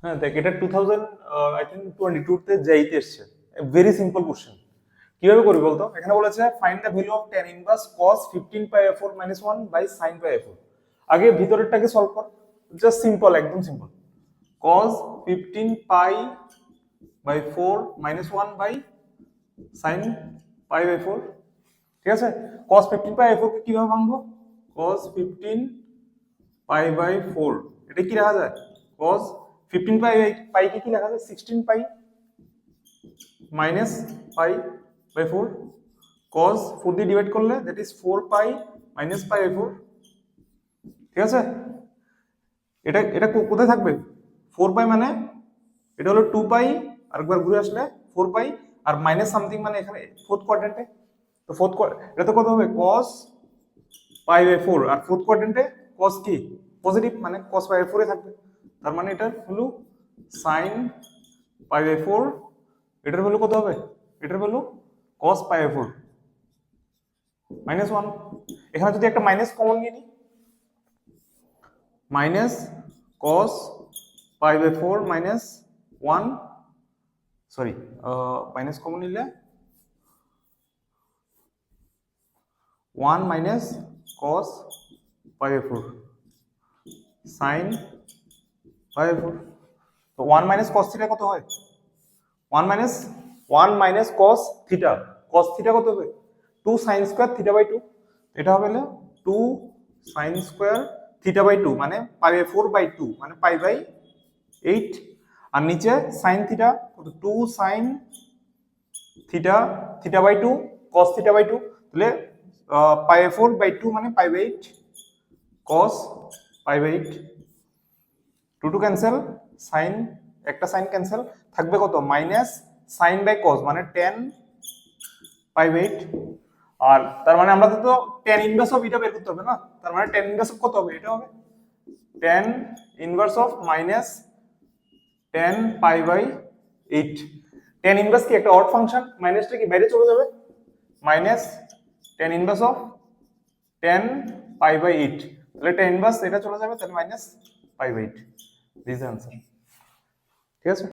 হ্যাঁ দেখ, এটা 2000 আই থিঙ্ক 22 তে যাইতে এসছে। Very simple question. কিভাবে করি বলতো? এখানে বলেছে find the value of tan inverse cos 15 pi/4 - 1 by sin pi/4। আগে ভিতরেরটাকে সলভ কর, জাস্ট সিম্পল, একদম সিম্পল। cos 15 pi/4 - 1 by sin pi/4। ঠিক আছে, cos 15 pi/4 কে কিভাবে ভাঙবো? cos 15 pi/4 এটা কি লেখা যায়? cos 15 pi কে কি লেখা যায়? 16 pi minus pi by 4। cos 4 দিয়ে ডিভাইড করলে that is 4 pi minus pi by 4। ঠিক আছে, এটা এটা কোথায় থাকবে? 4 pi মানে এটা হলো 2 pi, আরেকবার ঘুরে আসলে 4 pi, আর মাইনাস সামথিং মানে এখানে ফোর্থ কোয়াড্রেন্টে। তো এটা তো কত হবে? cos পাই বাই 4, আর ফোর্থ কোয়াড্রেন্টে cos কি পজিটিভ, মানে cos পাই বাই 4 এ থাকবে। তার মানে এটা হলো sin পাই বাই 4। এটার ভ্যালু কত হবে? এটার ভ্যালু cos পাই বাই 4 -1। এখানে যদি একটা মাইনাস কমন নিয়ে নিই, minus cos pi by 4 -1, sorry minus common নিলে 1 minus cos pi by 4 sin pi by 4। তো 1 মাইনাস cos থিটা কত হয়? 1 minus cos theta, cos theta কত হবে? 2 sin স্কয়ার থিটা বাই 2। এটা হবে হলো 2 sin স্কয়ার থিটা বাই 2 মানে পাই বাই 4 বাই 2 মানে পাই বাই 8। আর নিচে sin থিটা কত? 2 sin theta theta by 2 cos theta by 2, তাহলে পাই বাই 4 বাই 2 মানে pi by 8 cos pi by 8। 2 2 cancel, sin একটা sin ক্যান্সেল, থাকবে কত? মাইনাস sin বাই cos মানে tan পাই বাই 8। আর তার মানে আমরা তো tan ইনভার্স অফ এটা বের করতে হবে না? তার মানে tan ইনভার্স অফ কত হবে? এটা হবে tan inverse of minus tan pi by 8। tan inverse কি একটা অড ফাংশন, মাইনাসটা কি বাইরে চলে যাবে, minus tan inverse of tan pi by 8, তাহলে tan ইনভার্স এটা চলে যাবে, তাহলে minus pi by 8। This is the answer. ঠিক আছে।